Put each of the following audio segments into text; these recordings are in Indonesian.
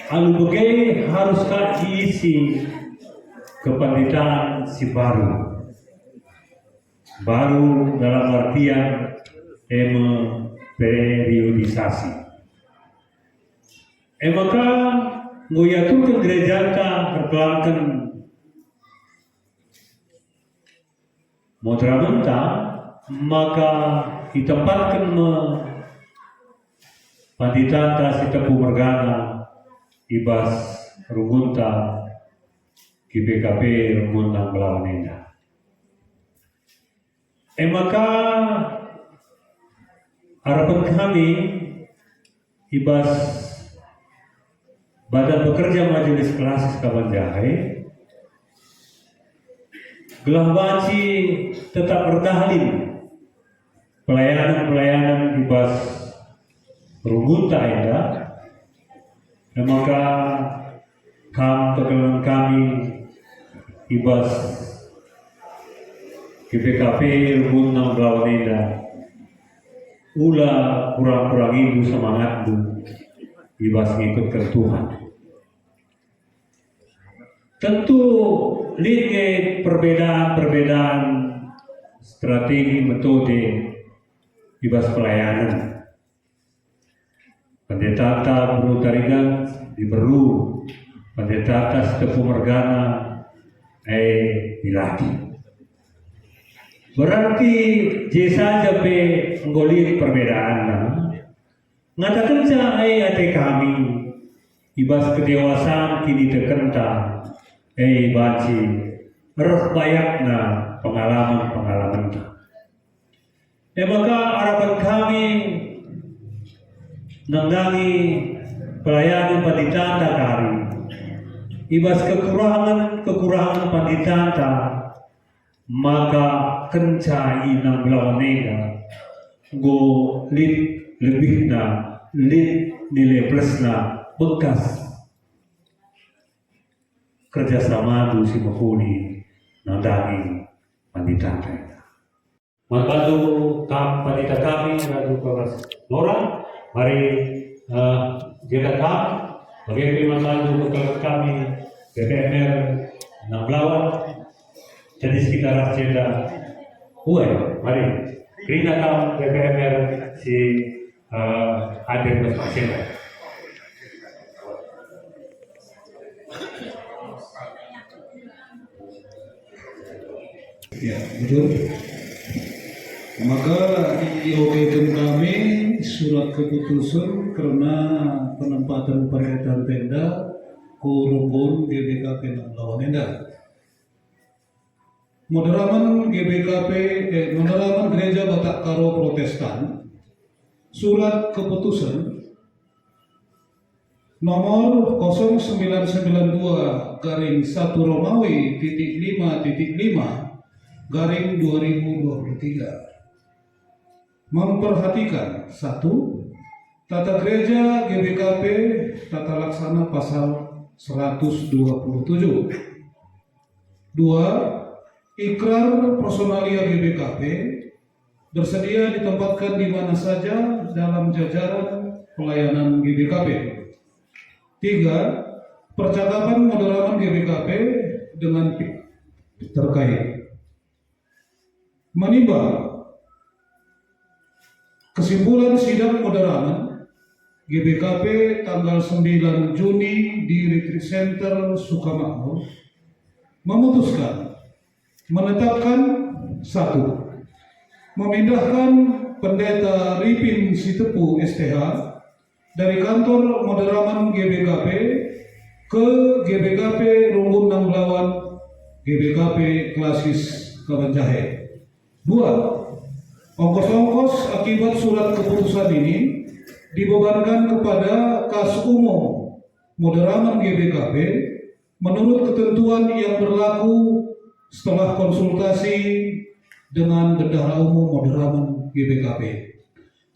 Alubege haruskah diisi kepanitaan si baru dalam artian periodisasi. Maka nguyatukan gereja terkelangkan modramenta, maka ditempatkan panditanta si tepu mergana ibas rugunta KPKP rugunta melawannya. Maka harapan kami ibas Badan Pekerja Majelis Klasis Kabanjahe gelah baci tetap bertahlil pelayanan ibas rugunta enda. Maka tegelan kami ibas KPKP rugunta melawannya ulah kurang-kurang itu semangat ibas ngikut ke Tuhan. Tentu lihat perbedaan strategi metode ibas pelayanan. Pendeta Bro Tarigan diberu, pendeta Setepu Mergana dilatih. Berarti saja nggolit perbedaan. Ngatakan ate kami ibas kedewasaan kini terkenta baci roh bayakna pengalaman maka harapan kami nanggangi pelayanan panditanta kami ibas kekurangan panditanta, maka kenca inang belawanega go lebih nilai plusna bekas kerjasama du si mahuli nandangi panditanta. Membantu pandita kami lalu kelas orang, mari kita kami bagaimana membantu kelas kami BPMR Namblawan jadi sekitar agenda mari kita tahu BPMR si hadir bersama. Ya, betul. Maka diokekan kami surat keputusan karena penempatan pernyataan tenda kurungun GBKP Namblawan Enda. Moderaman Gereja Batak Karo Protestan, surat keputusan nomor 0992 garing 1 Romawi .5.5 garing 2023 memperhatikan 1. Tata Gereja GBKP Tata Laksana Pasal 127. 2. Ikrar personalia GBKP bersedia ditempatkan di mana saja dalam jajaran pelayanan GBKP. 3. Percakapan moderaman GBKP dengan terkait. Menimbang kesimpulan sidang moderaman GBKP tanggal 9 Juni di Retreat Center Sukamakmur memutuskan menetapkan 1. Memindahkan Pendeta Ripin Sitepu STH dari kantor moderaman GBKP ke GBKP Rumbun Namblawan GBKP Klasis Kabanjahe. 2. Ongkos-ongkos akibat surat keputusan ini dibebankan kepada kas umum moderaman GBKP menurut ketentuan yang berlaku setelah konsultasi dengan bendahara umum moderaman GBKP.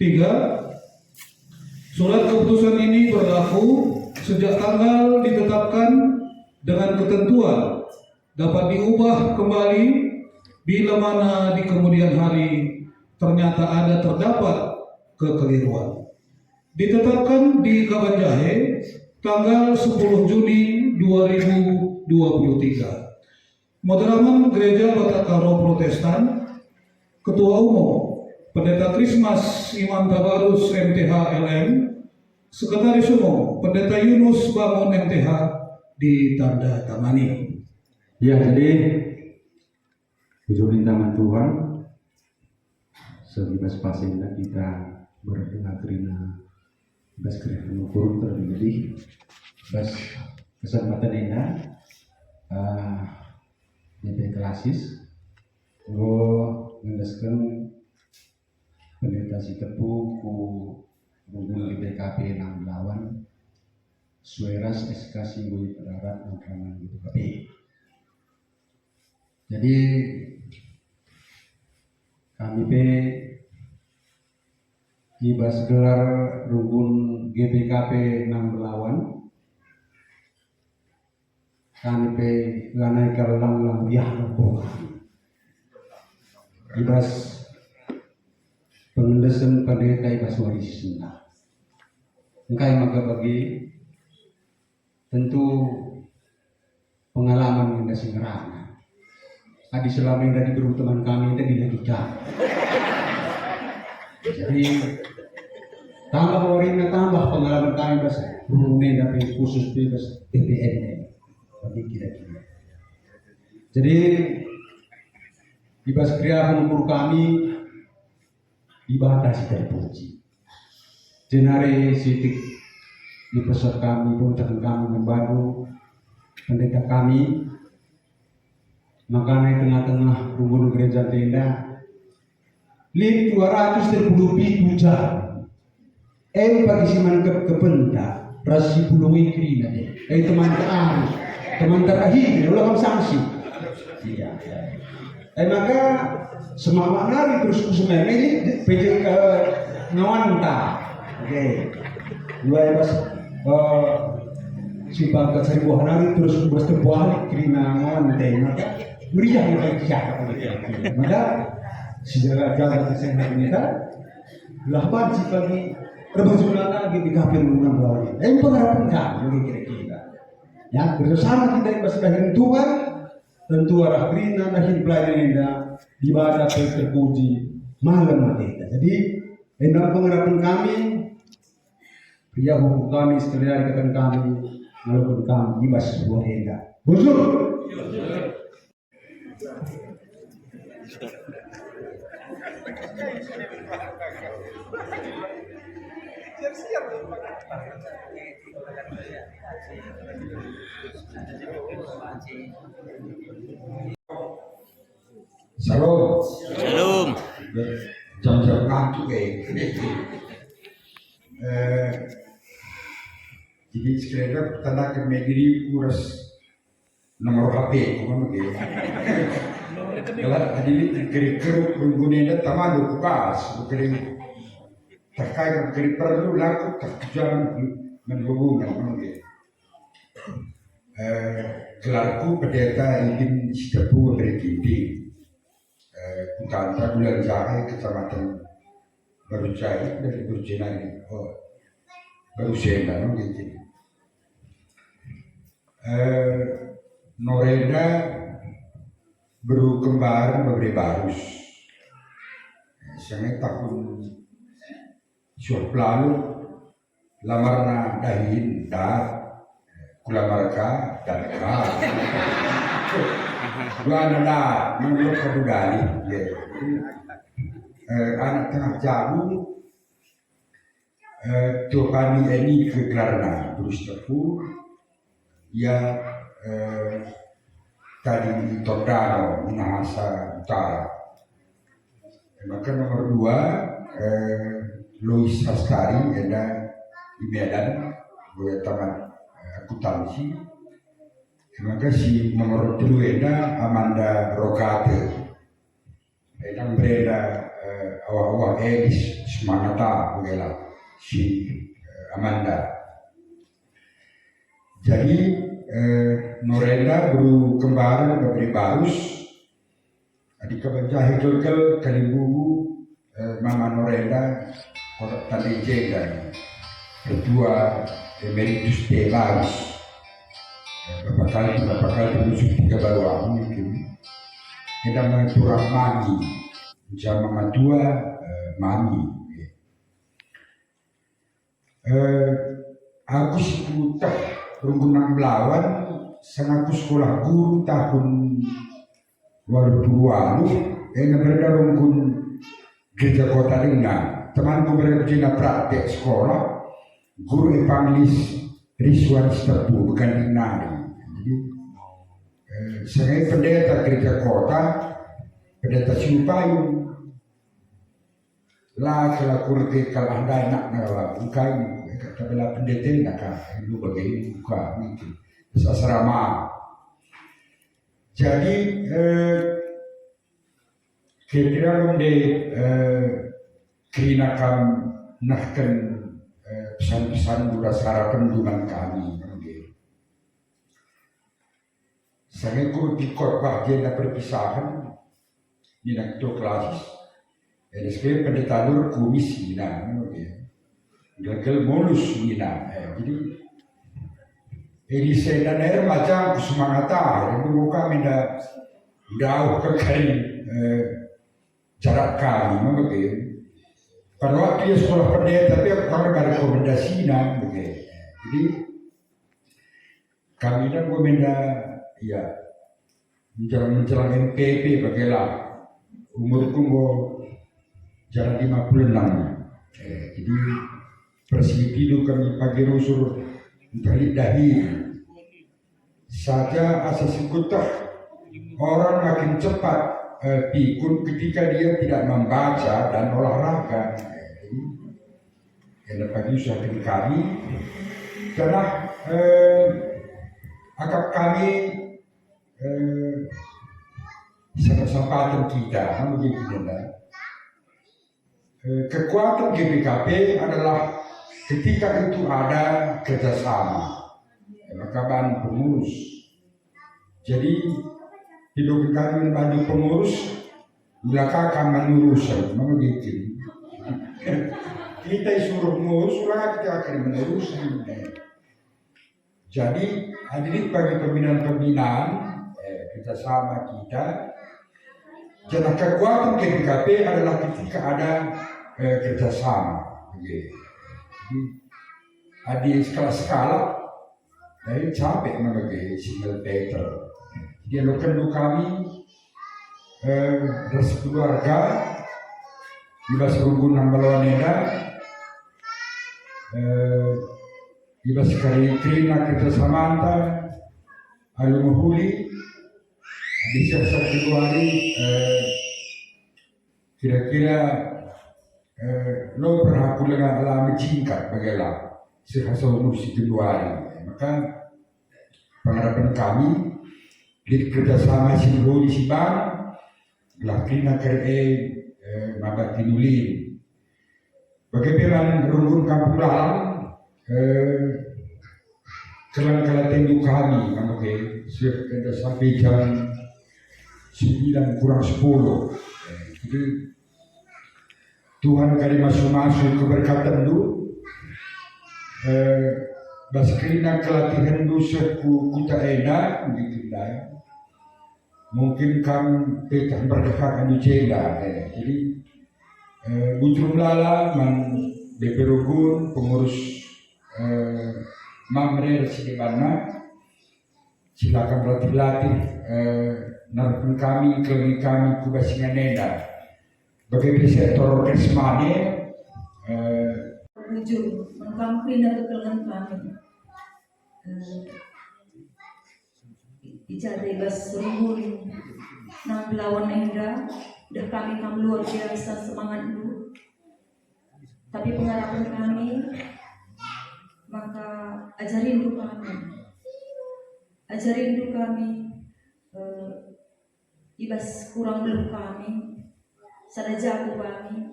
3. Surat keputusan ini berlaku sejak tanggal ditetapkan dengan ketentuan dapat diubah kembali bila mana di kemudian hari ternyata terdapat kekeliruan. Ditetapkan di Kabanjahe tanggal 10 Juni 2023. Moderaman Gereja Batakaro Protestan, Ketua Umum Pendeta Krismas Iman Tabarus MTH LM, Sekretaris Umum Pendeta Yunus Bangun MTH ditandatangani. Ya, jadi puji tangan Tuhan, sebebas pasien kita berdoa karena bas kerja mengukur terlebih bas kesempatan ini jadi klasis gue mengeskan pendeta si tepu ku hubung di BKP 6 lawan sueras SK Singui Pedarat Makraman BKP. Jadi kami ibas gelar rukun GBKP 6 lawan kami lanai kalang ya nopo ibas pengendesan pendeta ibas warisna engkai maka bagi tentu pengalaman yang dasing ngerana adi selama yang dari guru teman kami itu dilagikan jadi tambah orangnya tambah pengalaman kami bas rumahnya tapi khusus bebas PPN bagi kira-kira. Jadi ibas kriya mengukur kami ibadah si terpuji. Jenare sitik di pesat kami pengucapan kami membantu pendeta kami. Makanya tengah-tengah rumpun gereja tenda 237 jam. Pagi siman kependa rasi bulungi krina deh. Teman kearus. Teman terakhir, ulang sanksi. Iya. Maka semangat nari terus kusumen ini PJ ngawanta. Oke. Dua bas simpang ke seribu nari terus bersebuah krina ngawante. Maka meriah yang siapa maka sejarah jalan kesehatan kita lahan si pagi rebus lagi di kafir menang lawan. Pengharapan kami kira-kira. Ya, bersama kita yang berserah Tuhan, tentu arah krina dahin pelayanan ibadah terpuji malam kita. Jadi, endang pengharapan kami, pria hukum kami sekalian katakan kami, walaupun kami ibas sebuah enda. Bujur. Salam. Salam. Jam-jam ngantuk jadi sekiranya tanda ke mediri urus nomor HP kuma mage. Kalau tadi kiri-kiri penggunanya taman bukas, kiri terkait kiri perlu laku terjangan menghubungi mage. Gelarku pendeta ingin setepu berkindi. Kutanta bulan Jahe kecamatan Baru Jaya dari Burjenani Baru Sena gitu. Norenda baru kembar memberi barus. Sangat tahun suap lalu lamarna dahin dar kulamarka dan kah. Dua anak menurut kedudali, anak tengah jauh, Tuhan ini ke Klarna terus tepu, ya tadi Tordano Minahasa Utara. Maka nomor 2 Louis Hastari ada di Medan, gue taman akuntansi. Maka si nomor 2 ada Amanda Rokate. Yang berada awal-awal Elis Semanata begala si Amanda. Jadi Norenda baru kembar memberi barus. Adik kebanjah hijau kalibu Mama Norenda kotak tadi dan Ketua Emeritus Dewas, Bapak kali musuh 3 baru aku mungkin. Kita mengatur mami, sama matua mami. Aku seputar runggunan melawan, sang aku sekolah guru tahun 2020, berada runggun gereja kota Lingga. Temanku berkerja praktek sekolah, guru Evangelis Rizwan Setepu, bukan Nari. Jadi, saya pendeta gereja kota, pendeta Siupayung, lah kalau kurang kalau anda nak nawa bukan, kata bela pendeta nak lu bagaimana buka itu asrama. Jadi kira-kira mende kerinakan nahkan pesan-pesan berdasar pendungan kami. Saya ikut di khotbah jena perpisahan di nakto klasis. Sebagai pendeta lur komisi gagal bonus jadi ini saya dan air macam semangat itu bukan minda jauh kekali jarak kami begitu. Pada waktu dia sekolah pendeta tapi aku ada rekomendasi begitu. Jadi kami dah minda ya menjelang MPP bagaimana umurku mau jalan 56. Jadi persidu kami pagi rusur balik dahi saja asas kutah orang makin cepat pikun ketika dia tidak membaca dan olahraga. Jadi pagi usahakan kami karena akak kami kesempatan kita begitu kekuatan GPKP adalah ketika itu ada kerjasama maka ban pengurus. Jadi hidup kami bantu pengurus belakang akan menuruskan begitu. Kita suruh mengurus kita akan meneruskan. Jadi hadirin bagi pembinaan kerjasama kita. Jadi kekuatan GPKP adalah ketika ada kerjasama. Jadi ada skala dari capek sebagai single paper. Dia lakukan kami res keluarga ibas runggunan melawaneda ibas kari krina kerjasama alumuhuli bisa Februari kira-kira lo berhaku dengan alami singkat bagaimana sehasa umur si Februari. Maka pengharapan kami di kerjasama Sinholi Sibang Lakrina Kere Mabat Tinulin bagaimana runggun kampung lalang kelang-kelang tenduk kami sudah sampai jam 9 kurang 10. Jadi Tuhan kali masuk keberkatan dulu. Baskrina kelatihan dulu seku kuta enak begitu dah. Mungkin kam petah berdekat anu cela. Jadi Bujrum Lala man Beberugun pengurus Mamre Residibana silakan berlatih narapun kami kelagi kami kubasingan nenda bagi sektor resmane ujung mengkampri dan kekelangan kami ijazah bas ruhun nang lawan nenda dah kami luar biasa semangat dulu tapi pengharapan kami maka ajarin dulu kami ibas kurang belum kami sada jago kami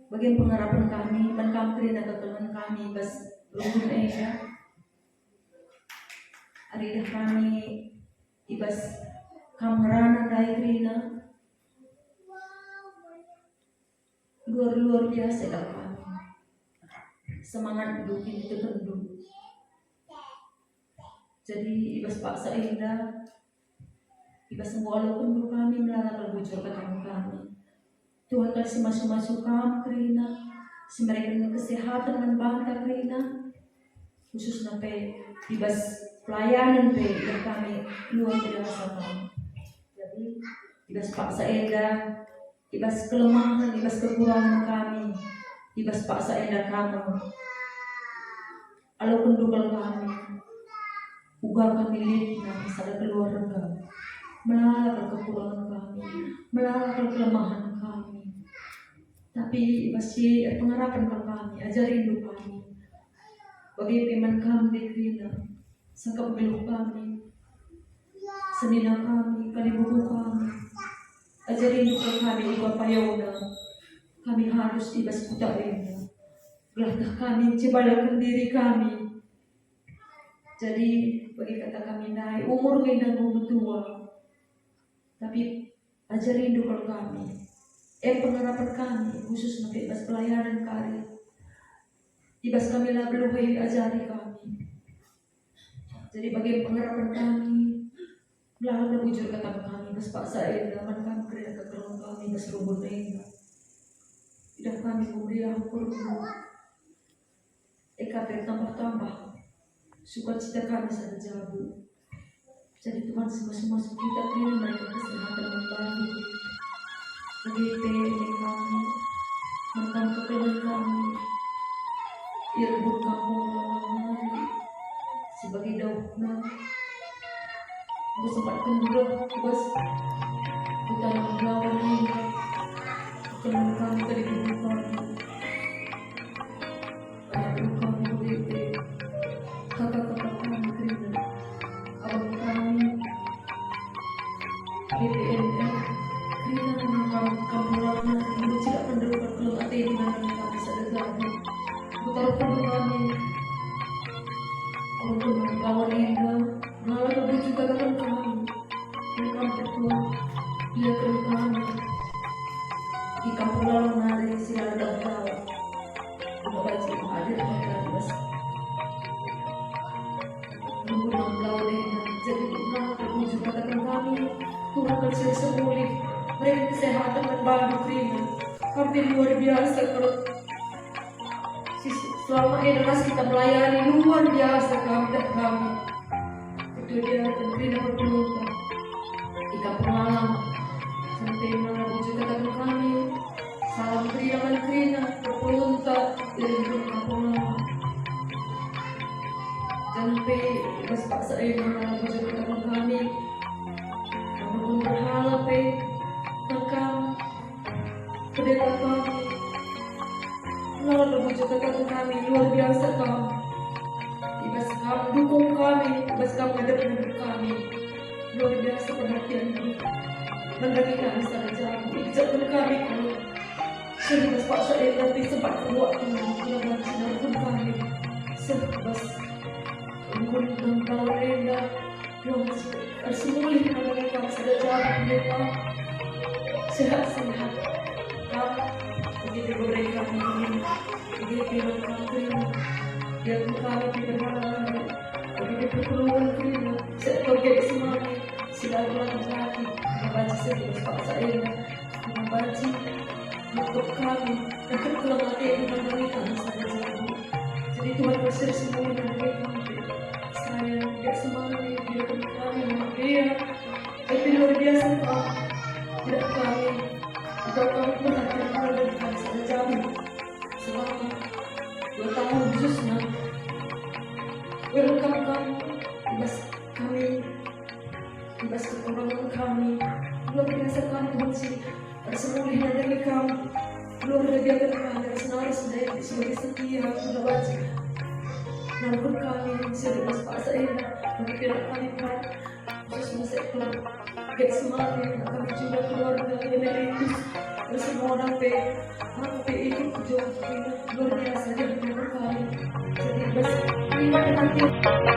bagian pengharapan kami menkampri dan kekelangan kami ibas ruhun ega aridah kami ibas kamerana dairina luar biasa dah kami semangat hidup itu teduh. Jadi ibas paksa indah, ibas walaupun dulu kami melarang bujur ketemu kami. Tuhan kasih masuk kami kerina, si mereka dengan kesehatan dan bangga kerina, khusus sampai ibas pelayanan yang kami luar biasa kami. Jadi ibas paksa indah, ibas kelemahan, ibas kekurangan kami, ibas paksa indah kamu. Kalau pendukung kami, ubah kami lihatnya pada keluarga, melalui kekurangan kami, melalui kelemahan kami. Tapi masih pengharapan kami, ajari hidup kami. Bagi firman kami di Krina, sangka pemilu kami, senina kami, kalibuku kami. Ajari hidup kami, iba payona. Kami harus ibas putarinnya. Gelahkah kami, cebalakan diri kami. Jadi bagi kata kami naik umur dan umur tua, tapi ajari hidup kami, pengharapan kami khusus nanti ibas pelayanan kami, ibas kami lah belum ajari kami. Jadi bagi pengharapan kami, belah bujur kata kami, ibas paksa zaman kami kerja kekeluarga kami, ibas rumput tidak kami memberi ampun, tambah-tambah. Sukacita kami sangat jauh. Jadi Tuhan semua kita ini mereka kesehatan membantu. Begitu kami, tentang kekeluargaan kami, irbut kamu sebagai daunnya. Aku sempatkan dulu, bos. Kita melawan ini, kekeluargaan kami tadi dibuka. Banyak kami begitu. Kakak-kakak kami kerja, abang kami, BPNF, kerja dengan kampurannya, ibu tidak menderukan keluar hati dengan kami sadar lagi. Putar perlu kami, untuk melawan indah, melalui lebih juga dengan kami, dengan betul, dia kerja kami, di kampuran hari silang dan tahu, untuk baca hadir pada bas. Jadi Tuhan terwujud katakan kami, Tuhan kasih semulih, beri kesehatan dan bantu terima. Kami luar biasa kalau selama generasi kita melayani luar biasa kami dan kami. Itu dia dan terima berpeluang. Ika pengalaman sampai terwujud katakan kami. Salam kerina berpeluang dari pengalaman. Sampai pas paksa yang bujur katakan kami, namun berhala rekam pendeta kami, lalu bujur katakan kami luar biasa kami. Ibas kamu dukung kami, ibas kamu ada pendukung kami, luar biasa perhatian kami. Mendaki kami sangat jauh, ijazahkan kami kalau sebab paksa yang nanti sempat keluar kami, sinar kami, sebab menggunakan kalenda yang semulih mereka sudah jauh mereka sehat-sehat kami begitu mereka ini begitu kami yang kami berharap begitu perkeluaran kita sebagai semangat silakan lagi membaca sebuah paksa ini membaca untuk kami dan kekeluarga yang mereka sangat jauh. Jadi Tuhan bersih semua dan mereka saya tidak semangat dia kami dia tapi luar biasa kau tidak kami atau kami perhatian kau dan kami sangat jauh selama 2 tahun khususnya welcome kami ibas kekurangan kami luar biasa kami Tuhan sih semulihnya dari kami luar biasa kami dari senarai sebagai setia sudah wajib. Namun kami sudah paksa ini, berpikiran kami kan, khusus masa keluar, get semangat, kami juga keluarga yang merintis, semua orang itu jauh luar biasa jadi kami. Jadi terima kasih.